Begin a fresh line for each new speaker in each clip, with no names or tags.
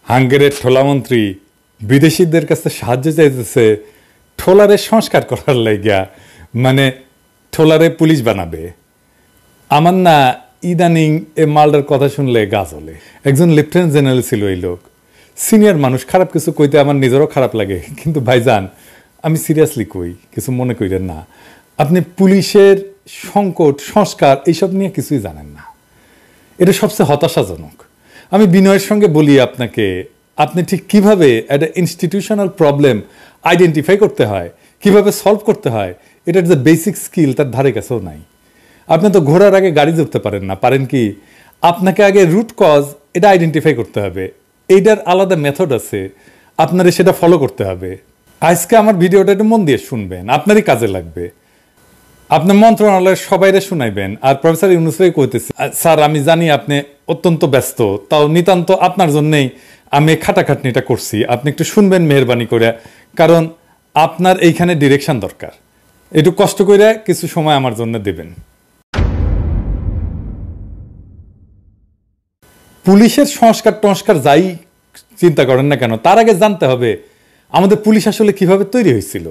হাঙ্গেরির ঠোলামন্ত্রী বিদেশিদের কাছে সাহায্য চাইতেছে ঠোলারে সংস্কার করার লাইগা, মানে ঠোলারে পুলিশ বানাবে। আমার না ইদানিং এ মালটার কথা শুনলে গা জ্বলে। একজন লেফটেন্যান্ট জেনারেল ছিল এই লোক, সিনিয়র মানুষ, খারাপ কিছু কইতে আমার নিজেরও খারাপ লাগে, কিন্তু ভাইজান আমি সিরিয়াসলি কই, কিছু মনে করেন না। আপনি পুলিশের সংকট সংস্কার এইসব নিয়ে কিছুই জানেন না, এটা সবচেয়ে হতাশাজনক। আমি বিনয়ের সঙ্গে বলি আপনাকে, আপনি ঠিক কিভাবে একটা ইনস্টিটিউশনাল প্রবলেম আইডেন্টিফাই করতে হয়, কিভাবে সলভ করতে হয়, এটার যে বেসিক স্কিল তার ধারে কাছেও নাই। আপনি তো ঘোড়ার আগে গাড়ি ধরতে পারেন না, পারেন কি? আপনাকে আগে রুট কজ এটা আইডেন্টিফাই করতে হবে, এইটার আলাদা মেথড আছে, আপনারে সেটা ফলো করতে হবে। আজকে আমার ভিডিওটা একটু মন দিয়ে শুনবেন, আপনারই কাজে লাগবে। আপনার মন্ত্রণালয়ের সবাইরে শুনাইবেন। আর প্রফেসর ইউনূসকে কইতেছি, স্যার আমি জানি আপনি অত্যন্ত ব্যস্ত, তাও নিতান্ত আপনার জন্যই আমি খাটাখাটনিটা করছি, আপনি একটু শুনবেন মেহরবানি করে, কারণ আপনার এইখানে ডিরেকশন দরকার। একটু কষ্ট করে কিছু সময় আমার জন্য দেবেন। পুলিশের সংস্কার টংস্কার যাই চিন্তা করেন না কেন, তার আগে জানতে হবে আমাদের পুলিশ আসলে কিভাবে তৈরি হয়েছিল,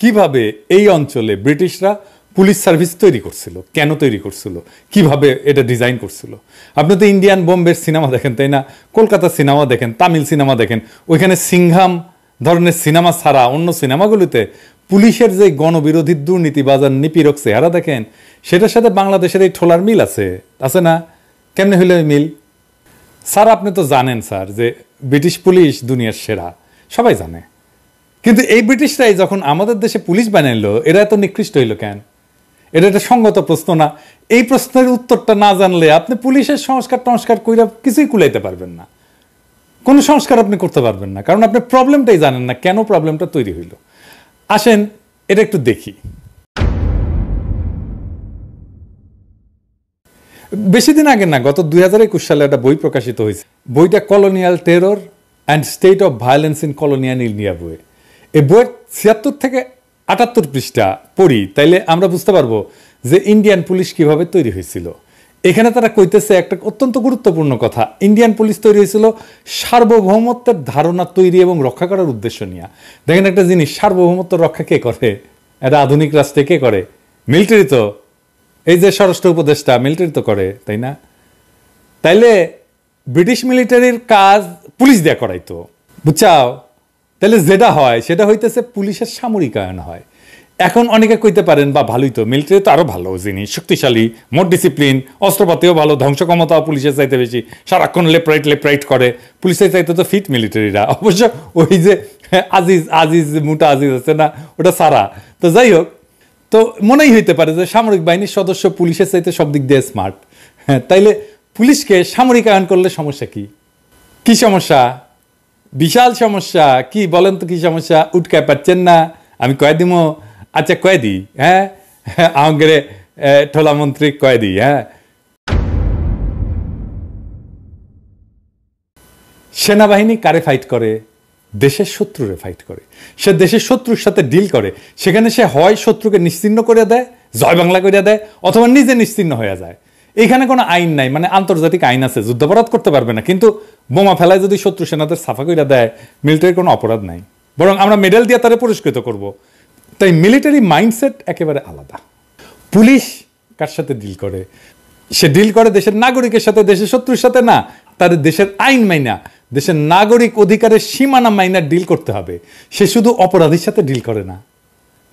কিভাবে এই অঞ্চলে ব্রিটিশরা পুলিশ সার্ভিস তৈরি করছিল, কেন তৈরি করছিল, কিভাবে এটা ডিজাইন করছিল। আপনি তো ইন্ডিয়ান বোম্বের সিনেমা দেখেন, তাই না? কলকাতার সিনেমা দেখেন, তামিল সিনেমা দেখেন, ওইখানে সিংহাম ধরনের সিনেমা ছাড়া অন্য সিনেমাগুলোতে পুলিশের যে গণবিরোধী দুর্নীতিবাজ আর নিপীড়ক চেহারা দেখেন, সেটার সাথে বাংলাদেশের এই ঠোলার মিল আছে, আছে না? কেমনে হইল এই মিল? স্যার আপনি তো জানেন স্যার যে ব্রিটিশ পুলিশ দুনিয়ার সেরা, সবাই জানে। কিন্তু এই ব্রিটিশরাই যখন আমাদের দেশে পুলিশ বানাইলো, এরা এত নিকৃষ্ট হইল কেন? এটা একটা সঙ্গত প্রশ্ন না? এই প্রশ্নের উত্তরটা না জানলে আপনি পুলিশের সংস্কার টংস্কার কইরা কিছুই কুলাইতে পারবেন না, কোনো সংস্কার আপনি করতে পারবেন না, কারণ আপনি প্রবলেমটাই জানেন না, কেন প্রবলেমটা তৈরি হইল। আসেন এটা একটু দেখি। বেশি দিন আগে না, গত 2021 সালে একটা বই প্রকাশিত হয়েছে। বইটা colonial terror and state of violence in colonial India বই। এই বইয়ের 76 থেকে 78 পৃষ্ঠা পড়ি, তাইলে আমরা বুঝতে পারবো যে ইন্ডিয়ান পুলিশ কিভাবে তৈরি হয়েছিল। এখানে তারা কইতেছে একটা অত্যন্ত গুরুত্বপূর্ণ কথা, ইন্ডিয়ান পুলিশ তৈরি হয়েছিল সার্বভৌমত্বের ধারণা তৈরি এবং রক্ষা করার উদ্দেশ্য নিয়ে। দেখেন একটা জিনিস, সার্বভৌমত্ব রক্ষা কে করে? এটা আধুনিক রাষ্ট্রে কে করে? মিলিটারি তো, এই যে স্বরাষ্ট্র উপদেষ্টা, মিলিটারি তো করে, তাই না? তাইলে ব্রিটিশ মিলিটারির কাজ পুলিশ দিয়ে করাইতো, বুঝছাও? তাহলে যেটা হয় সেটা হইতেছে পুলিশের সামরিকায়ন হয়। এখন অনেকে কইতে পারেন বা ভালোই তো, মিলিটারি তো আরো ভালো জিনিস, শক্তিশালী, মোর ডিসিপ্লিন, অস্ত্রপাতিও ভালো, ধ্বংস ক্ষমতাও পুলিশের চাইতে বেশি, সারাক্ষণ লেফট রাইট করে, পুলিশের চাইতে তো ফিট মিলিটারিরা। অবশ্য ওই যে আজিজ মোটা আজিজ আছে না, ওটা সারা। তো যাই হোক, তো মনেই হইতে পারে যে সামরিক বাহিনীর সদস্য পুলিশের চাইতে সব দিক দিয়ে স্মার্ট। হ্যাঁ, তাইলে পুলিশকে সামরিকায়ন করলে সমস্যা কি? কি সমস্যা? বিশাল সমস্যা। কি বলেন তো, কি সমস্যা? উঠকায় পাচ্ছেন না? আমি কয়ে দিব? আচ্ছা কয়ে দিই। হ্যাঁ, আমাদের ঠোলা মন্ত্রী কয়ে দিই। হ্যাঁ, সেনাবাহিনী কারে ফাইট করে? দেশের শত্রুরে ফাইট করে। সে দেশের শত্রুর সাথে ডিল করে, সেখানে সে হয় শত্রুকে নিশ্চিহ্ন করে দেয়, জয় বাংলা করে দেয়, অথবা নিজে নিশ্চিহ্ন হয়ে যায়। এখানে কোনো আইন নাই, মানে আন্তর্জাতিক আইন আছে, যুদ্ধাপরাধ করতে পারবে না, কিন্তু বোমা ফেলায় যদি শত্রু সেনাদের সাফা করে দেয়, মিলিটারির কোনো অপরাধ নাই, বরং আমরা মেডেল দিয়ে তারা পুরস্কৃত করব। তাই মিলিটারি মাইন্ডসেট একেবারে আলাদা। পুলিশ কার সাথে ডিল করে? সে ডিল করে দেশের নাগরিকের সাথে, দেশের শত্রুর সাথে না। তার দেশের আইন মাইনা, দেশের নাগরিক অধিকারের সীমানা মাইনা ডিল করতে হবে। সে শুধু অপরাধীর সাথে ডিল করে না।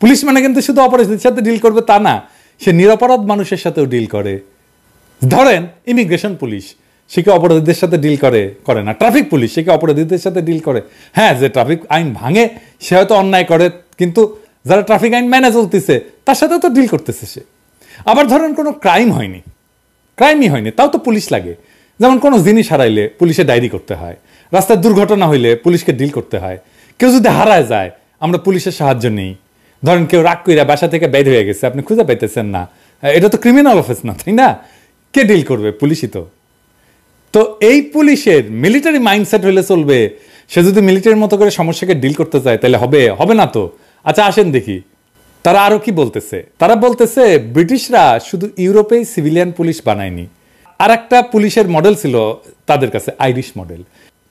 পুলিশ মানে কিন্তু শুধু অপরাধীর সাথে ডিল করবে তা না, সে নিরপরাধ মানুষের সাথেও ডিল করে। ধরেন ইমিগ্রেশন পুলিশ, সে কি অপরাধীদের সাথে ডিল করে না? ট্রাফিক পুলিশ, সে কি অপরাধীদের সাথে ডিল করে? হ্যাঁ, যে ট্রাফিক আইন ভাঙে সে হয়তো অন্যায় করে, কিন্তু যারা ট্রাফিক আইন মেনে চলতেছে তার সাথেও তো ডিল করতেছে সে। আবার ধরেন কোনো ক্রাইমই হয়নি, তাও তো পুলিশ লাগে। যেমন কোনো জিনিস হারাইলে পুলিশে ডায়েরি করতে হয়, রাস্তায় দুর্ঘটনা হইলে পুলিশকে ডিল করতে হয়, কেউ যদি হারায় যায় আমরা পুলিশের সাহায্য নেই। ধরেন কেউ রাগ কইরা বাসা থেকে বের হয়ে গেছে, আপনি খুঁজে পাইতেছেন না, এটা তো ক্রিমিনাল অফেন্স না, তাই না? কে ডিল করবে? পুলিশই তো। তো এই পুলিশের মিলিটারি মাইন্ডসেট হলে চলবে? সে যদি মিলিটারির মতো করে সমস্যাকে ডিল করতে চায় তাহলে হবে না তো। আচ্ছা আসেন দেখি তারা আরো কি বলতেছে। তারা বলতেছে ব্রিটিশরা শুধু ইউরোপেই সিভিলিয়ান পুলিশ বানায়নি, আর একটা পুলিশের মডেল ছিল তাদের কাছে, আইরিশ মডেল।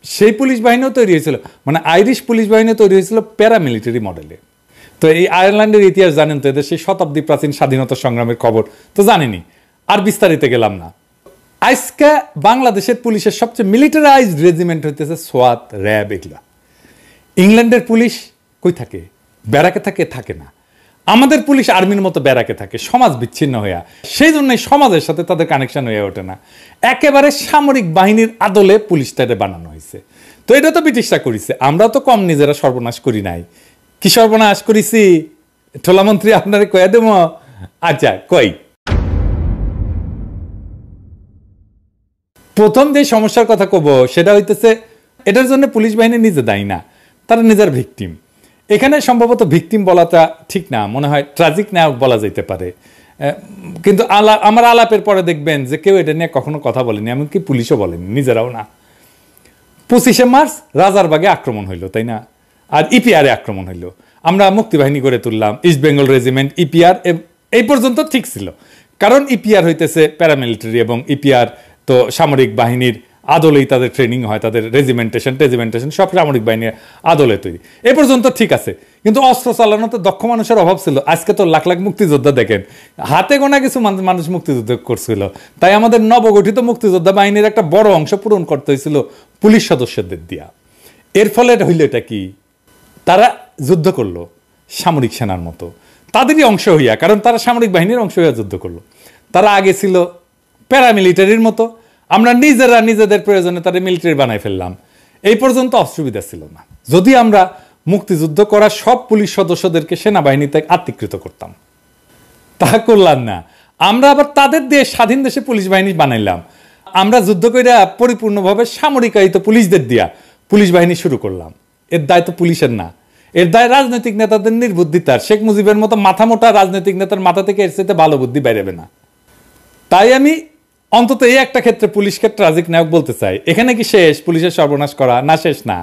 সেই পুলিশ বাহিনীও তৈরি হয়েছিল, মানে আইরিশ পুলিশ বাহিনী তৈরি হয়েছিল প্যারামিলিটারি মডেলে। তো এই আয়ারল্যান্ডের ইতিহাস জানেন তো, এদের সেই শতাব্দী প্রাচীন স্বাধীনতা সংগ্রামের খবর তো জানেনি, আর বিস্তারিত গেলাম না। আজকে বাংলাদেশের পুলিশের সবচেয়ে মিলিটারাইজড রেজিমেন্ট হইতেছে সোয়াত, র্যাব, এগুলা। ইংল্যান্ডের পুলিশ কই থাকে? ব্যারাকে থাকে? থাকে না। আমাদের পুলিশ আর্মির মতো ব্যারাকে থাকে, সমাজ বিচ্ছিন্ন হইয়া, সেই জন্যই সমাজের সাথে তাদের কানেকশন হয়ে ওঠে না। একেবারে সামরিক বাহিনীর আদলে পুলিশটারে বানানো হয়েছে। তো এটা তো ব্রিটিশরা করেছে, আমরা তো কম নিজেরা সর্বনাশ করি নাই। কি সর্বনাশ করেছি ঠোলামন্ত্রী আপনারে কয়ে দেব? আচ্ছা কই, প্রথম যে সমস্যার কথা কব সেটা হইতেছে, এটার জন্য পুলিশ বাহিনী নিজে দায়ী না, তারা নিজের ভিকটিম। এখানে সম্ভবত ভিকটিম বলাটা ঠিক না, মনে হয় ট্রাজিক নায়ক বলা যেতে পারে। কিন্তু আমার আলাপের পরে দেখবেন যে কেউ এটা নিয়ে কখনো কথা বলেনি, এমনকি পুলিশও বলেনি, নিজেরাও না। 25শে মার্চ রাজারবাগে আক্রমণ হইলো, তাই না? আর ইপিআরে আক্রমণ হইলো, আমরা মুক্তিবাহিনী গড়ে তুললাম, ইস্ট বেঙ্গল রেজিমেন্ট, ইপিআর। এই পর্যন্ত ঠিক ছিল, কারণ ইপিআর হইতেছে প্যারামিলিটারি এবং ইপিআর তো সামরিক বাহিনীর আদলেই তাদের ট্রেনিং হয়, তাদের রেজিমেন্টেশন সব সামরিক বাহিনীর আদলে তৈরি। এ পর্যন্ত ঠিক আছে, কিন্তু অস্ত্র চালানোতে দক্ষ মানুষের অভাব ছিল। আজকে তো লাখ লাখ মুক্তিযোদ্ধা দেখেন, হাতে গোনা কিছু মানুষ মুক্তিযুদ্ধ করছিল, তাই আমাদের নবগঠিত মুক্তিযোদ্ধা বাহিনীর একটা বড় অংশ পূরণ করতে হয়েছিল পুলিশ সদস্যদের দিয়া। এর ফলে হইল এটা কি, তারা যুদ্ধ করলো সামরিক সেনার মতো, তাদেরই অংশ হইয়া, কারণ তারা সামরিক বাহিনীর অংশ হইয়া যুদ্ধ করলো। তারা আগে ছিল প্যারামিলিটারির মতো, আমরা নিজেরা নিজেদের প্রয়োজনে তাদের মিলিটারি বানাই ফেললাম। এই পর্যন্ত অসুবিধা ছিল না যদি আমরা মুক্তিযুদ্ধ করা সব পুলিশ সদস্যদেরকে সেনাবাহিনীতে আত্মীকৃত করতাম। তা করলাম না, আমরা আবার তাদের দিয়ে স্বাধীন দেশে পুলিশ বাহিনী বানাইলাম। আমরা যুদ্ধ করে পরিপূর্ণভাবে সামরিকায়িত পুলিশদের দিয়া পুলিশ বাহিনী শুরু করলাম। এর দায় তো পুলিশের না, এর দায় রাজনৈতিক নেতাদের নির্বুদ্ধিতার। শেখ মুজিবের মতো মাথা মোটা রাজনৈতিক নেতার মাথা থেকে এর চাইতে ভালো বুদ্ধি বেরোবে না। তাই আমি অন্তত এই একটা ক্ষেত্রে পুলিশকে ট্রাজিক নায়ক বলতে চাই। এখানে কি শেষ পুলিশের সর্বনাশ করা? না, শেষ না।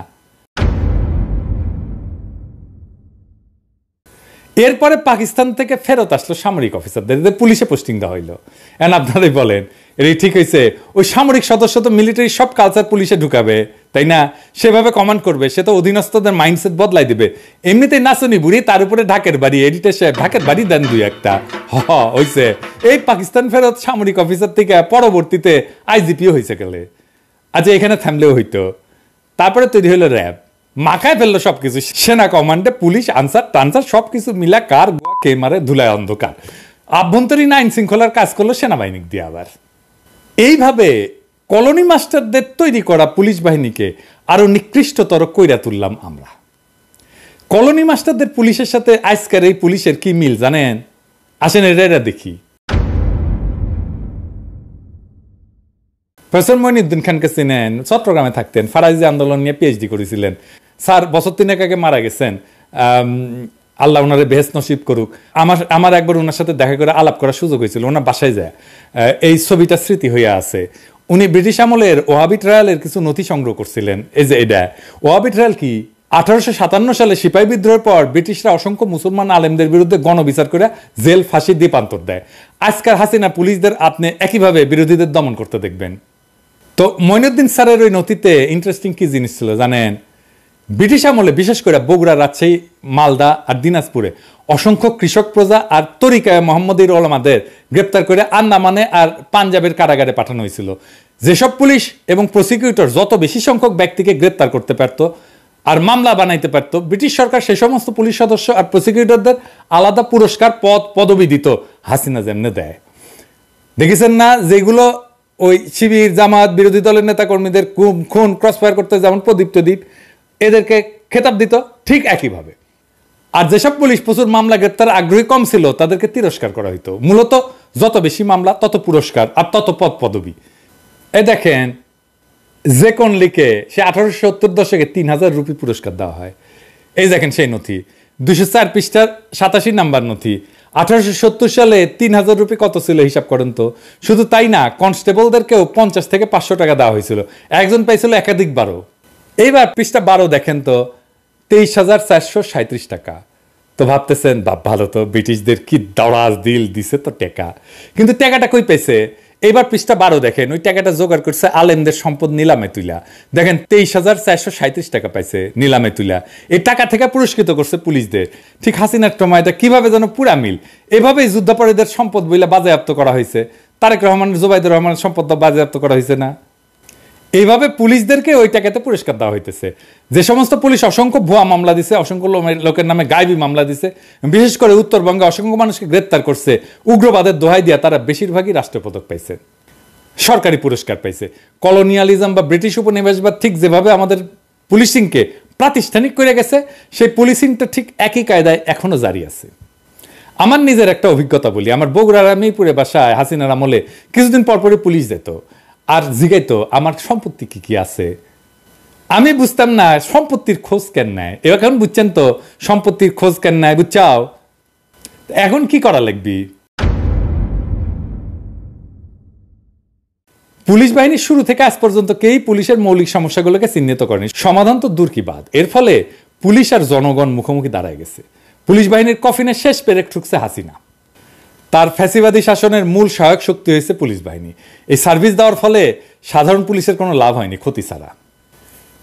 এরপরে পাকিস্তান থেকে ফেরত আসলো সামরিক অফিসারদের, পুলিশে পোস্টিং দেওয়া হইলো। এখন আপনারাই বলেন এটাই ঠিক হয়েছে? ওই সামরিক সদস্য তো মিলিটারি সব কালচার পুলিশে ঢুকাবে, তাই না? সেভাবে কমান্ড করবে, সে তো অধীনস্থদের মাইন্ডসেট বদলাই দিবে। এমনিতেই নাচনি বুড়ি, তার উপরে ঢাকের বাড়ি, এডিটর সাহেব ঢাকের বাড়ি দেন দুই একটা, হইছে। এই পাকিস্তান ফেরত সামরিক অফিসার থেকে পরবর্তীতে আইজিপিও হয়েছে গেলে। আচ্ছা, এখানে থামলেও হইতো। তারপরে তৈরি হলো র্যাব, মাখায় ফেললো সবকিছু, সেনা কমান্ডে পুলিশ, আনসার টানসার সবকিছু মিলা কার কে মারে ধুলায় অন্ধকার। আভ্যন্তরীণ আইন শৃঙ্খলার কাজ করলো সেনাবাহিনী দিয়ে। আবার এইভাবে কলোনি মাস্টারদের তৈরি করা পুলিশ বাহিনীকে আরো নিকৃষ্টতর কইরা তুললাম আমরা। কলোনি মাস্টারদের পুলিশের সাথে আজকের এই পুলিশের কি মিল জানেন? আসেন এটা দেখি। প্রফেসর মঈনুদ্দিন খানকে চিনেন? চট্টগ্রামে থাকতেন, ফারাইজি আন্দোলন নিয়ে পিএইচডি করেছিলেন। স্যার বছর 3 আগে মারা গেছেন, আল্লাহ ওনারে বেহেশত নসিব করুক। আমার একবার ওনার সাথে দেখা করে আলাপ করার সুযোগ হয়েছিল, ওনার বাসায় যায়। এই ছবিটা স্মৃতি হইয়া আছে। উনি ব্রিটিশ আমলের ওয়াহাবি ট্রায়ালের কিছু নথি সংগ্রহ করছিলেন। এই যে এটা ওয়াহাবি ট্রায়াল কি, 1857 সালে সিপাহী বিদ্রোহের পর ব্রিটিশরা অসংখ্য মুসলমান আলেমদের বিরুদ্ধে গণবিচার করে জেল, ফাঁসি, দ্বীপান্তর দেয়। আজকাল হাসিনা পুলিশদের আপনি একইভাবে বিরোধীদের দমন করতে দেখবেন। তো মঈনুদ্দিন স্যারের ওই নথিতে ইন্টারেস্টিং কি জিনিস ছিল জানেন? ব্রিটিশ আমলে বিশেষ করে বগুড়া, রাজশাহী, মালদা আর দিনাজপুরে অসংখ্য কৃষক প্রজা আর তরিকায় মোহাম্মদীর ওলামাদের গ্রেপ্তার করে আন্দামানে আর পাঞ্জাবের কারাগারে পাঠানো হয়েছিল। যেসব পুলিশ এবং প্রসিকিউটর যত বেশি সংখ্যক ব্যক্তিকে গ্রেপ্তার করতে পারত আর মামলা বানাইতে পারত, ব্রিটিশ সরকার সেই সমস্ত পুলিশ সদস্য আর প্রসিকিউটরদের আলাদা পুরস্কার, পদবি দিত, হাসিনা যেমনে দেয়। দেখেছেন না? যেগুলো ওই শিবির, জামাত, বিরোধী দলের নেতা কর্মীদের খুন, ক্রসফায়ার করতে যেমন প্রদীপ্ত দ্বীপ, এদেরকে খেতাব দিত ঠিক একইভাবে। আর যেসব পুলিশ প্রচুর মামলা গ্রেপ্তার আগ্রহী কম ছিল, তাদেরকে তিরস্কার করা হইতো। মূলত যত বেশি মামলা তত পুরস্কার আর তত পদবি। এই দেখেন, যে কোন লিখে সে 1870 দশকে 3000 রুপি পুরস্কার দেওয়া হয়। এই দেখেন সেই নথি, 204 পৃষ্ঠার 87 নাম্বার নথি। 1870 সালে 3000 রুপি কত ছিল হিসাব করেন তো। শুধু তাই না, কনস্টেবলদেরকেও 50 থেকে 500 টাকা দেওয়া হয়েছিল, একজন পাইছিল একাধিক 12। এইবার পৃষ্ঠা 12 দেখেন তো, 23,437 টাকা। তো ভাবতেছেন, ভালো তো, ব্রিটিশদের কি দরাজ দিল দিছে তো টেকা। কিন্তু টাকাটা কই পেয়েছে? এবার পৃষ্ঠা 12 দেখেন, ওই টাকাটা জোগাড় করছে আলেমদের সম্পদ নিলামে তুইলা। দেখেন 23,437 টাকা পাইছে নিলামে তুইলা। এই টাকা থেকে পুরস্কৃত করছে পুলিশদের। ঠিক হাসিনার সময়টা কিভাবে যেন পুরা মিল। এভাবেই যুদ্ধাপরাধীদের সম্পদ বইলা বাজেয়াপ্ত করা হয়েছে। তারেক রহমান, জুবাইদুর রহমানের সম্পদ বাজেয়াপ্ত করা হয়েছে না? এইভাবে পুলিশদেরকে ওই টাকাতে পুরস্কার দেওয়া হইতেছে। যে সমস্ত পুলিশ অসংখ্য ভুয়া মামলা দিছে, অসংখ্য লোকের নামে গায়েবী মামলা দিছে, বিশেষ করে উত্তরবঙ্গে অসংখ্য মানুষকে গ্রেপ্তার করছে উগ্রবাদের দোহাই দিয়া, তারা বেশিরভাগই রাষ্ট্রপদক পাইছে, সরকারি পুরস্কার পাইছে। কলোনিয়ালিজম বা ব্রিটিশ উপনিবেশবাদ ঠিক যেভাবে আমাদের পুলিশিংকে প্রাতিষ্ঠানিক করে গেছে, সেই পুলিশিংটা ঠিক একই কায়দায় এখনো জারি আছে। আমার নিজের একটা অভিজ্ঞতা বলি। আমার বগুড়ার মিরপুরে বাসায় হাসিনার আমলে কিছুদিন পরপরই পুলিশ যেত আর জিগাইতো আমার সম্পত্তি কি কি আছে। আমি বুঝতাম না সম্পত্তির খোঁজ কেন নেয়। এখন বুঝছেন তো সম্পত্তির খোঁজ কেন নেয়, বুঝছাও? এখন কি করা লাগবি? পুলিশ বাহিনীর শুরু থেকে আজ পর্যন্ত কেই পুলিশের মৌলিক সমস্যাগুলোকে চিহ্নিত করেনি। সমাধান তো দূর কি বাদ। এর ফলে পুলিশ আর জনগণ মুখোমুখি দাঁড়ায় গেছে। পুলিশ বাহিনীর কফিনের শেষ পেরেক ঠুকছে হাসিনা। তার ফ্যাসিবাদী শাসনের মূল সহায়ক শক্তি হয়েছে পুলিশ বাহিনী। এই সার্ভিস দেওয়ার ফলে সাধারণ পুলিশের কোনো লাভ হয়নি, ক্ষতি ছাড়া।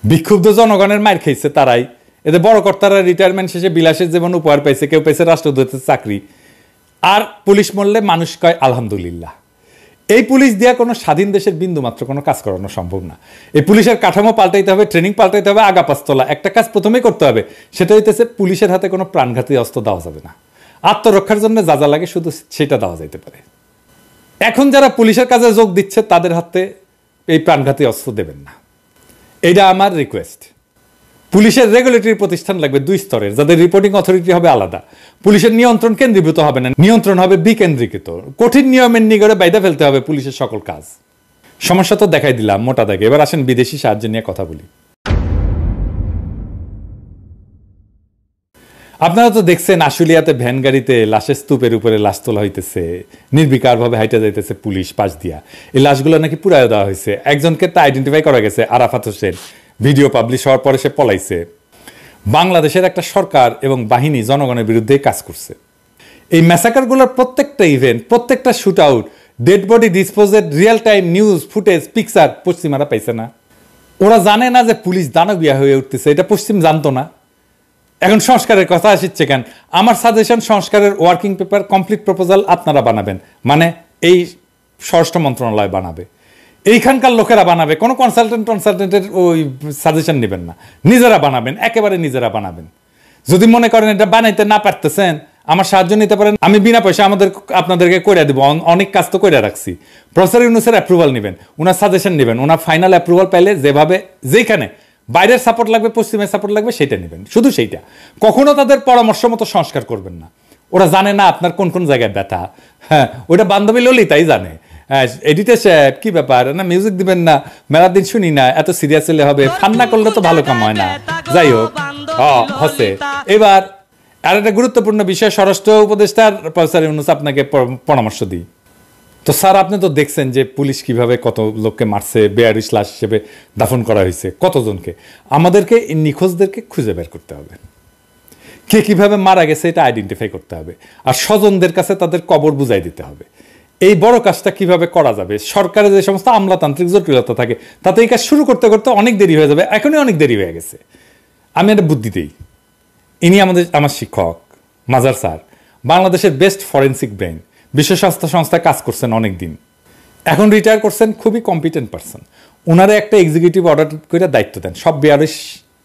বিক্ষুব্ধ জনগণের মার খেয়েছে তারাই। এদের বড় কর্তারা রিটায়ারমেন্ট শেষে বিলাসের জীবন উপহার পাইছে, কেউ পাইছে রাষ্ট্রদূতের চাকরি। আর পুলিশ মরলে মানুষ কয় আলহামদুলিল্লাহ। এই পুলিশ দিয়া কোনো স্বাধীন দেশের বিন্দু মাত্র কোনো কাজ করানো সম্ভব না। এই পুলিশের কাঠামো পাল্টাইতে হবে, ট্রেনিং পাল্টাইতে হবে, আগা পাঁচতলা। একটা কাজ প্রথমেই করতে হবে, সেটা হইতেছে পুলিশের হাতে কোনো প্রাণঘাতী অস্ত্র দেওয়া যাবে না। আত্মরক্ষার জন্য যা যা লাগে শুধু সেটা দেওয়া যাইতে পারে। এখন যারা পুলিশের কাজে যোগ দিচ্ছে তাদের হাতে এই প্রাণঘাতী অস্ত্র দেবেন না, এটা আমার রিকোয়েস্ট। পুলিশের রেগুলেটরি প্রতিষ্ঠান লাগবে 2 স্তরের, যাদের রিপোর্টিং অথরিটি হবে আলাদা। পুলিশের নিয়ন্ত্রণ কেন্দ্রীভূত হবে না, নিয়ন্ত্রণ হবে বিকেন্দ্রীকৃত। কঠিন নিয়মের নিগড়ে বাইদা ফেলতে হবে পুলিশের সকল কাজ। সমস্যা তো দেখাই দিলাম মোটা দাগে। এবার আসেন বিদেশি সাহায্য নিয়ে কথা বলি। আপনারা তো দেখছেন আশুলিয়াতে ভ্যান গাড়িতে লাশের স্তূপের উপরে লাশ তোলা হইতেছে, নির্বিকারভাবে হাইটা যাইতেছে পুলিশ পাশ দিয়া। এই লাশগুলো নাকি পুরাই দেওয়া হয়েছে। একজনকে তা আইডেন্টিফাই করা গেছে, আরাফাত হোসেন। ভিডিও পাবলিশ হওয়ার পরে সে পলাইছে। বাংলাদেশের একটা সরকার এবং বাহিনী জনগণের বিরুদ্ধে কাজ করছে। এই ম্যাসাকারগুলোর প্রত্যেকটা ইভেন্ট, প্রত্যেকটা shoot out, dead body disposed, real time news footage, picture পশ্চিমারা পাইছে না। ওরা জানে না যে পুলিশ দানবিয়া হয়ে উঠতেছে, এটা পশ্চিম জানতো না। এখন সংস্কারের কথা আসছে কেন? আমার সাজেশন, সংস্কারের ওয়ার্কিং পেপার, কমপ্লিট প্রপোজাল আপনারা বানাবেন, মানে এই স্বরাষ্ট্র মন্ত্রণালয় বানাবে, এইখানকার লোকেরা বানাবে। কোনো কনসালটেন্টের ওই সাজেশন নেবেন না, নিজেরা বানাবেন, একেবারে নিজেরা বানাবেন। যদি মনে করেন এটা বানাইতে না পারতেছেন, আমার সাহায্য নিতে পারেন, আমি বিনা পয়সা আপনাদেরকে করে দেবো। অনেক কাজ তো করে রাখছি। প্রফেসর ইউনূসের অ্যাপ্রুভাল নেবেন, ওনার সাজেশন নেবেন, ওনার ফাইনাল অ্যাপ্রুভাল পাইলে যেভাবে যেখানে বাইরের সাপোর্ট লাগবে, পশ্চিমের সাপোর্ট লাগবে, সেটা নেবেন, শুধু সেইটা। কখনো তাদের পরামর্শ মতো সংস্কার করবেন না। ওরা জানে না আপনার কোন কোন জায়গায় ব্যথা। হ্যাঁ, ওইটা বান্ধবী ললিতাই জানে। এডিটর সাহেব কি ব্যাপার, না মিউজিক দিবেন না, মেলা দিন শুনি না, এত সিরিয়াস হলে হবে, ফান্না করলে তো ভালো কাম হয় না। যাই হোক, হচ্ছে। এবার আর একটা গুরুত্বপূর্ণ বিষয়, স্বরাষ্ট্র উপদেষ্টার প্রফেসর ইউনূস আপনাকে পরামর্শ দিই। তো স্যার, আপনি তো দেখছেন যে পুলিশ কিভাবে কত লোককে মারছে, বেয়ারিশ লাশ হিসেবে দাফন করা হয়েছে কতজনকে। আমাদেরকে নিখোঁজদেরকে খুঁজে বের করতে হবে, কে কিভাবে মারা গেছে এটা আইডেন্টিফাই করতে হবে, আর স্বজনদের কাছে তাদের কবর বুঝাই দিতে হবে। এই বড় কাজটা কিভাবে করা যাবে? সরকারের যে সমস্ত আমলাতান্ত্রিক জটিলতা থাকে, তাতে এই কাজ শুরু করতে করতে অনেক দেরি হয়ে যাবে। এখনই অনেক দেরি হয়ে গেছে। আমি একটা বুদ্ধি দিই। ইনি আমার শিক্ষক মাজার স্যার, বাংলাদেশের বেস্ট ফরেন্সিক ব্রেইন, বিশ্ব স্বাস্থ্য সংস্থায় কাজ করছেন অনেক দিন, এখন রিটায়ার করছেন, খুবই কম্পিটেন্ট পারসন। ওনারা একটা এক্সিকিউটিভ অর্ডার করে দায়িত্ব দেন সব বেয়ারিশ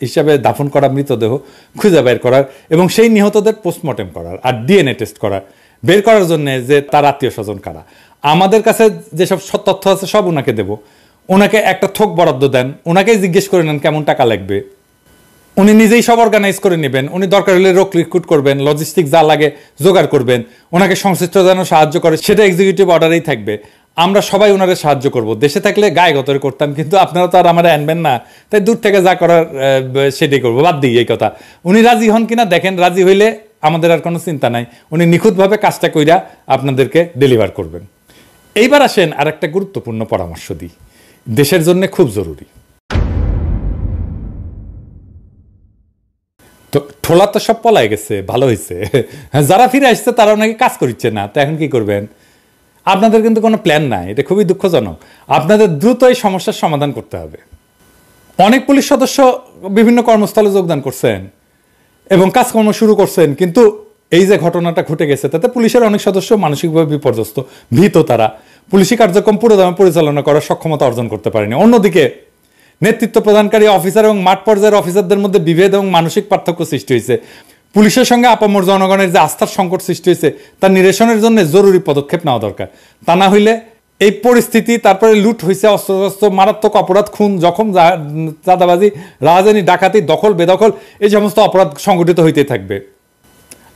হিসাবে দাফন করা মৃতদেহ খুঁজে বের করার এবং সেই নিহতদের পোস্টমর্টেম করার আর ডিএনএ টেস্ট করার, বের করার জন্য যে তার আত্মীয় স্বজন কারা। আমাদের কাছে যেসব তথ্য আছে সব ওনাকে দেব। ওনাকে একটা থোক বরাদ্দ দেন, ওনাকেই জিজ্ঞেস করে নেন কেমন টাকা লাগবে। উনি নিজেই সব অর্গানাইজ করে নেবেন। উনি দরকার হলে লোক রিক্রুট করবেন, লজিস্টিক যা লাগে জোগাড় করবেন। ওনাকে সংশ্লিষ্ট যেন সাহায্য করে সেটা এক্সিকিউটিভ অর্ডারেই থাকবে। আমরা সবাই ওনারে সাহায্য করব। দেশে থাকলে গায়ে গতরে করতাম, কিন্তু আপনারা তো আর আমার আনবেন না, তাই দূর থেকে যা করার সেটাই করবো। বাদ দিই এই কথা। উনি রাজি হন কিনা দেখেন, রাজি হইলে আমাদের আর কোনো চিন্তা নাই। উনি নিখুঁতভাবে কাজটা কইরা আপনাদেরকে ডেলিভার করবেন। এইবার আসেন আর একটা গুরুত্বপূর্ণ পরামর্শ দিই, দেশের জন্য খুব জরুরি। তো ঠোলা তো সব পলাই গেছে, ভালো হয়েছে। যারা ফিরে আসছে তারাও নাকি কাজ করছে না, তো এখন কি করবেন? আপনাদের কিন্তু কোনো প্ল্যান নাই, এটা খুবই দুঃখজনক। আপনাদের দ্রুত এই সমস্যার সমাধান করতে হবে। অনেক পুলিশ সদস্য বিভিন্ন কর্মস্থলে যোগদান করছেন এবং কাজকর্ম শুরু করছেন, কিন্তু এই যে ঘটনাটা ঘটে গেছে তাতে পুলিশের অনেক সদস্য মানসিকভাবে বিপর্যস্ত, ভীত। তারা পুলিশি কার্যক্রম পুরোদমে পরিচালনা করার সক্ষমতা অর্জন করতে পারেনি। অন্যদিকে নেতৃত্ব প্রদানকারী অফিসার এবং মাঠ পর্যায়ের অফিসারদের মধ্যে বিভেদ এবং মানসিক পার্থক্য সৃষ্টি হয়েছে। পুলিশের সঙ্গে আপামর জনগণের যে আস্থার সংকট সৃষ্টি হয়েছে তার নিরসনের জন্য জরুরি পদক্ষেপ নেওয়া দরকার। তা না হইলে এই পরিস্থিতি, তারপরে লুট হয়েছে, অস্ত্রশস্ত্র, মারাত্মক অপরাধ, খুন, জখম, চাঁদাবাজি, রাজধানী, ডাকাতি, দখল বেদখল, এই সমস্ত অপরাধ সংগঠিত হইতেই থাকবে।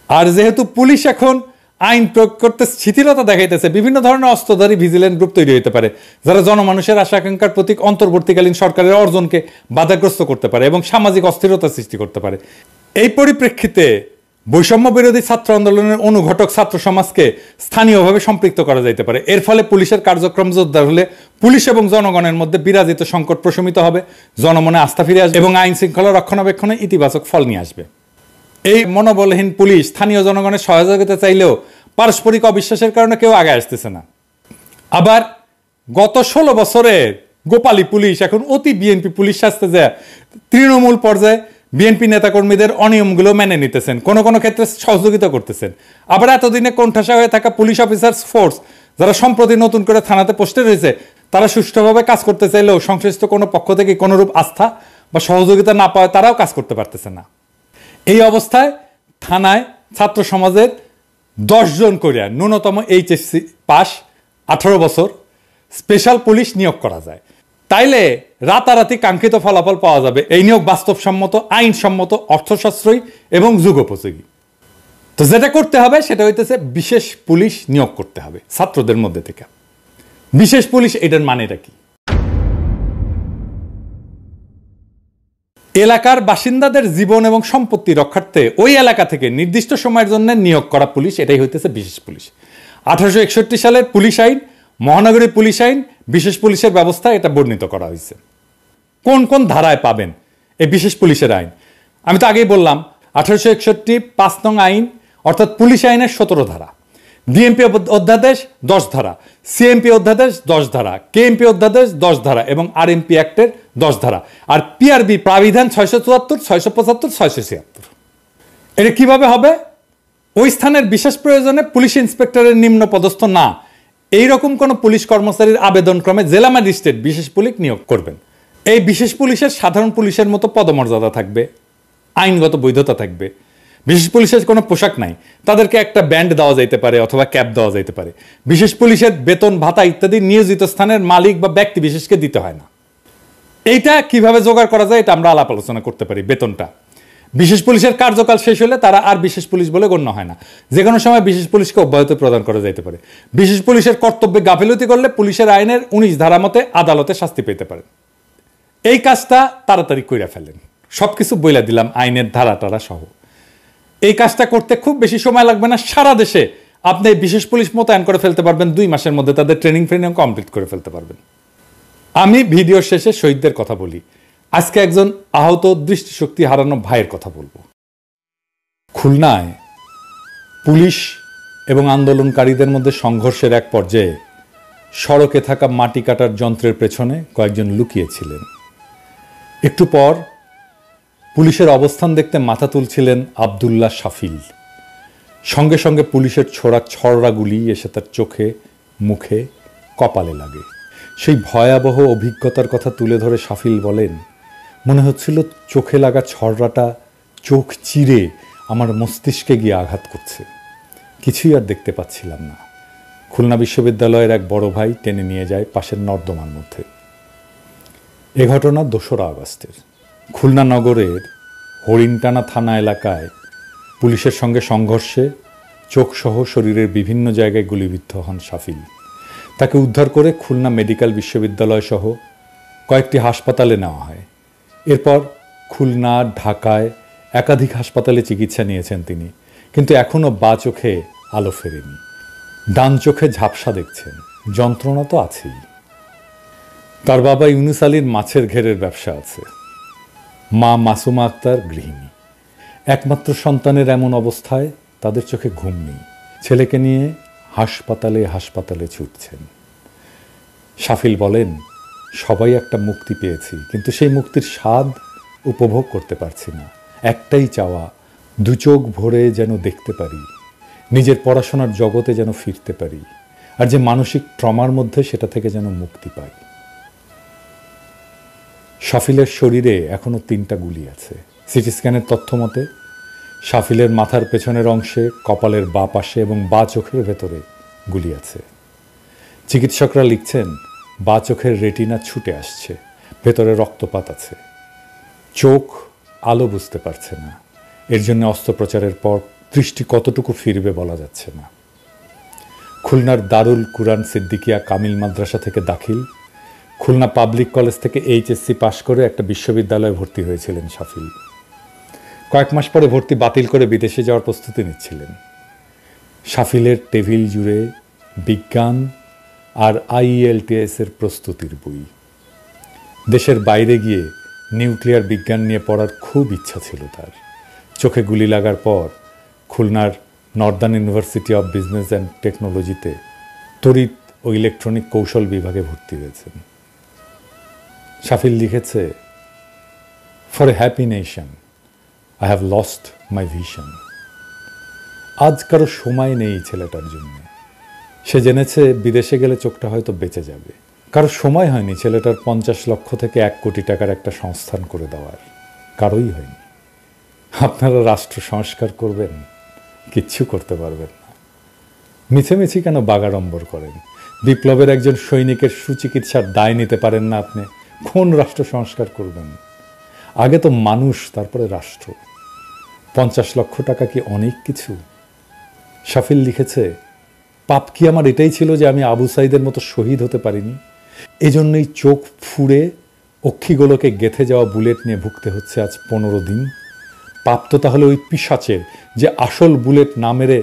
আর যেহেতু পুলিশ এখন আইন প্রয়োগ করতে শিথিলতা দেখাইতেছে, বিভিন্ন ধরনের অস্ত্রধারী ভিজিলেন্ট গ্রুপ তৈরি হতে পারে যারা জনমানুষের আশা আকাঙ্ক্ষার প্রতীক অন্তর্বর্তীকালীন সরকারের অর্জনকে বাধাগ্রস্ত করতে পারে এবং সামাজিক অস্থিরতা সৃষ্টি করতে পারে। এই পরিপ্রেক্ষিতে বৈষম্য বিরোধী ছাত্র আন্দোলনের অনুঘটক ছাত্র সমাজকে স্থানীয়ভাবে সম্পৃক্ত করা যাইতে পারে। এর ফলে পুলিশের কার্যক্রম জোরদার হলে পুলিশ এবং জনগণের মধ্যে বিরাজিত সংকট প্রশমিত হবে, জনমনে আস্থা ফিরে আসবে এবং আইন শৃঙ্খলা রক্ষণাবেক্ষণে ইতিবাচক ফল নিয়ে আসবে। এই মনোবলহীন পুলিশ স্থানীয় জনগণের সহযোগিতা চাইলেও পারস্পরিক অবিশ্বাসের কারণে কেউ আগে আসতেছে না। আবার গত 16 বছরের গোপালী পুলিশ এখন অতি বিএনপি পুলিশ সাজতে যায় তৃণমূল পর্যায়ে বিএনপি নেতাকর্মীদের অনিয়মগুলো মেনে নিতেছেন, কোনো কোনো ক্ষেত্রে সহযোগিতা করতেছেন। আবার এতদিনে কোণঠাসা হয়ে থাকা পুলিশ অফিসার্স ফোর্স যারা সম্প্রতি নতুন করে থানাতে পোস্টে রয়েছে, তারা সুষ্ঠুভাবে কাজ করতে চাইলেও সংশ্লিষ্ট কোনো পক্ষ থেকে কোনোরূপ আস্থা বা সহযোগিতা না পাওয়ায় তারাও কাজ করতে পারতেছে না। এই অবস্থায় থানায় ছাত্র সমাজের 10 জন করিয়া ন্যূনতম এইচএসসি পাস 18 বছর স্পেশাল পুলিশ নিয়োগ করা যায়। তাইলে রাতারাতি কাঙ্ক্ষিত ফলাফল পাওয়া যাবে। এই নিয়োগ বাস্তবসম্মত, আইনসম্মত, অর্থসাশ্রয়ী এবং যুগোপযোগী। তো যেটা করতে হবে সেটা হইতেছে বিশেষ পুলিশ নিয়োগ করতে হবে ছাত্রদের মধ্যে থেকে। বিশেষ পুলিশ, এটার মানেটা কি? এলাকার বাসিন্দাদের জীবন এবং সম্পত্তি রক্ষার্থে ওই এলাকা থেকে নির্দিষ্ট সময়ের জন্য নিয়োগ করা পুলিশ, এটাই হইতেছে বিশেষ পুলিশ। 1861 সালের পুলিশ আইন, মহানগরী পুলিশ আইন, বিশেষ পুলিশের ব্যবস্থা এটা বর্ণিত করা হয়েছে। কোন কোন ধারায় পাবেন এই বিশেষ পুলিশের আইন? আমি তো আগেই বললাম 1861 5 নং আইন অর্থাৎ পুলিশ আইনের 17 ধারা, ডিএমপি অধ্যাদেশ 10 ধারা, সিএমপি অধ্যাদেশ 10 ধারা, কেএমপি অধ্যাদেশ 10 ধারা এবং আরএমপি অ্যাক্টের 10 ধারা, আর পিআরবি প্রাবিধান 674, 675, 676। এটা কিভাবে হবে? ওই স্থানের বিশেষ প্রয়োজনে পুলিশ ইন্সপেক্টরের নিম্ন পদস্থ না এইরকম কোন পুলিশ কর্মচারীর আবেদনক্রমে জেলা ম্যাজিস্ট্রেট বিশেষ পুলিশ নিয়োগ করবেন। এই বিশেষ পুলিশের সাধারণ পুলিশের মতো পদমর্যাদা থাকবে, আইনগত বৈধতা থাকবে। বিশেষ পুলিশের কোনো পোশাক নাই, তাদেরকে একটা ব্যান্ড দেওয়া যাইতে পারে অথবা ক্যাপ দেওয়া যাইতে পারে। বিশেষ পুলিশের বেতন ভাতা ইত্যাদি নিয়োজিত স্থানের মালিক বা ব্যক্তি বিশেষকে দিতে হয় না। এইটা কিভাবে জোগাড় করা যায় এটা আমরা আলাপ আলোচনা করতে পারি। বেতনটা বিশেষ পুলিশের কার্যকাল শেষ হলে তারা আর বিশেষ পুলিশ বলে গণ্য হয় না, যে কোনো সময় বিশেষ পুলিশকে অব্যাহতি প্রদান করা যাইতে পারে। বিশেষ পুলিশের কর্তব্যে গাফিলতি করলে পুলিশের আইনের 19 ধারা মতে আদালতে শাস্তি পেতে পারে। এই কাজটা তাড়াতাড়ি কইরা ফেলেন, সবকিছু বইলা দিলাম আইনের ধারা টারা সহ। এই কাজটা করতে খুব বেশি সময় লাগবে না। সারা দেশে আপনি বিশেষ পুলিশ মোতায়েন করে ফেলতে পারবেন, 2 মাসের মধ্যে তাদের ট্রেনিং কমপ্লিট করে ফেলতে পারবেন। আমি ভিডিওর শেষে শহীদদের কথা বলি। আজকে একজন আহত দৃষ্টিশক্তি হারানো ভাইয়ের কথা বলবো। খুলনায় পুলিশ এবং আন্দোলনকারীদের মধ্যে সংঘর্ষের এক পর্যায়ে সড়কে থাকা মাটি কাটার যন্ত্রের পেছনে কয়েকজন লুকিয়েছিলেন। একটু পর পুলিশের অবস্থান দেখতে মাথা তুলছিলেন আব্দুল্লাহ শাফিল। সঙ্গে সঙ্গে পুলিশের ছোড়া ছড়রা গুলি এসে তার চোখে, মুখে, কপালে লাগে। সেই ভয়াবহ অভিজ্ঞতার কথা তুলে ধরে শাফিল বলেন, মনে হচ্ছিল চোখে লাগা ছড়রাটা চোখ চিরে আমার মস্তিষ্কে গিয়ে আঘাত করছে। কিছুই আর দেখতে পাচ্ছিলাম না। খুলনা বিশ্ববিদ্যালয়ের এক বড় ভাই টেনে নিয়ে যায় পাশের নর্দমার মধ্যে। এ ঘটনা 2রা আগস্টের। খুলনা নগরের হরিণটানা থানা এলাকায় পুলিশের সঙ্গে সংঘর্ষে চোখসহ শরীরের বিভিন্ন জায়গায় গুলিবিদ্ধ হন শাফিল। তাকে উদ্ধার করে খুলনা মেডিকেল বিশ্ববিদ্যালয় সহ কয়েকটি হাসপাতালে নেওয়া হয়। এরপর খুলনা, ঢাকায় একাধিক হাসপাতালে চিকিৎসা নিয়েছেন তিনি, কিন্তু এখনও বাঁ চোখে আলো ফেরেনি। ডান চোখে ঝাপসা দেখছেন, যন্ত্রণা তো আছেই। তার বাবা ইউনুস আলীর মাছের ঘেরের ব্যবসা আছে, মা মাসুমা আক্তার গৃহিণী। একমাত্র সন্তানের এমন অবস্থায় তাদের চোখে ঘুম নেই। ছেলেকে নিয়ে হাসপাতালে হাসপাতালে ছুটছেন। শাফিল বলেন, সবাই একটা মুক্তি পেয়েছি, কিন্তু সেই মুক্তির স্বাদ উপভোগ করতে পারছি না। একটাই চাওয়া, দু চোখ ভরে যেন দেখতে পারি, নিজের পড়াশোনার জগতে যেন ফিরতে পারি, আর যে মানসিক ট্রমার মধ্যে সেটা থেকে যেন মুক্তি পাই। শাফিলের শরীরে এখনও 3টা গুলি আছে। সিটি স্ক্যানের তথ্য মতে শাফিলের মাথার পেছনের অংশে, কপালের বাঁ পাশে এবং বাঁ চোখের ভেতরে গুলি আছে। চিকিৎসকরা লিখছেন, বাঁ চোখের রেটিনা ছুটে আসছে, ভেতরে রক্তপাত আছে, চোখ আলো বুঝতে পারছে না। এর জন্য অস্ত্রোপচারের পর দৃষ্টি কতটুকু ফিরবে বলা যাচ্ছে না। খুলনার দারুল কুরআন সিদ্দিকিয়া কামিল মাদ্রাসা থেকে দাখিল, খুলনা পাবলিক কলেজ থেকে এইচএসসি পাশ করে একটা বিশ্ববিদ্যালয়ে ভর্তি হয়েছিলেন শাফিল। কয়েক মাস পরে ভর্তি বাতিল করে বিদেশে যাওয়ার প্রস্তুতি নিচ্ছিলেন। শাফিলের টেবিল জুড়ে বিজ্ঞান আর IELTS এর প্রস্তুতির বই। দেশের বাইরে গিয়ে নিউক্লিয়ার বিজ্ঞান নিয়ে পড়ার খুব ইচ্ছা ছিল তার। চোখে গুলি লাগার পর খুলনার Northern university of business and টেকনোলজিতে তড়িৎ ও ইলেকট্রনিক কৌশল বিভাগে ভর্তি হয়েছেন। শাফিল লিখেছে, for a happy nation I have lost my vision. আজ কারো সময় নেই ছেলেটার জন্য। সে জেনেছে বিদেশে গেলে চোখটা হয়তো বেঁচে যাবে। কারো সময় হয়নি ছেলেটার 50 লক্ষ থেকে 1 কোটি টাকার একটা সংস্থান করে দেওয়ার, কারোই হয়নি। আপনারা রাষ্ট্র সংস্কার করবেন, কিচ্ছু করতে পারবেন না। মিছেমিছি কেন বাগাড়ম্বর করেন? বিপ্লবের একজন সৈনিকের সুচিকিৎসার দায় নিতে পারেন না আপনি, কোন রাষ্ট্র সংস্কার করবেন? আগে তো মানুষ, তারপরে রাষ্ট্র। 50 লক্ষ টাকা কি অনেক কিছু? শাফিল লিখেছে, পাপ কি আমার এটাই ছিল যে আমি আবু সাইদের মতো শহীদ হতে পারিনি? এজন্যই চোখ ফুঁড়ে অক্ষিগোলকে গেথে যাওয়া বুলেট নিয়ে ভুগতে হচ্ছে আজ 15 দিন। পাপ তো তাহলে ওই পিশাচের, যে আসল বুলেট না মেরে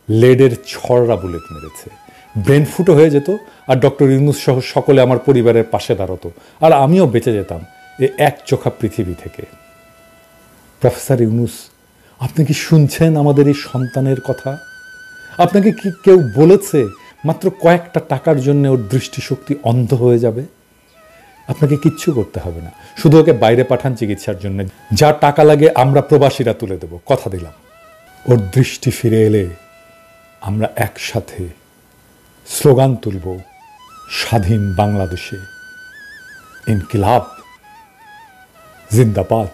লেডের ছড়রা বুলেট মেরেছে। ব্রেন ফুটো হয়ে যেত, আর ডক্টর ইউনূস সহ সকলে আমার পরিবারের পাশে দাঁড়াতো, আর আমিও বেঁচে যেতাম এ এক চোখা পৃথিবী থেকে। প্রফেসর ইউনূস, আপনি কি শুনছেন আমাদের এই সন্তানের কথা? আপনাকে কি কেউ বলেছে মাত্র কয়েকটা টাকার জন্য ওর দৃষ্টিশক্তি অন্ধ হয়ে যাবে? আপনাকে কিচ্ছু করতে হবে না, শুধু ওকে বাইরে পাঠান চিকিৎসার জন্য। যা টাকা লাগে আমরা প্রবাসীরা তুলে দেব, কথা দিলাম। ওর দৃষ্টি ফিরে এলে আমরা একসাথে স্লোগান তুলব, স্বাধীন বাংলাদেশে ইনকিলাব জিন্দাবাদ।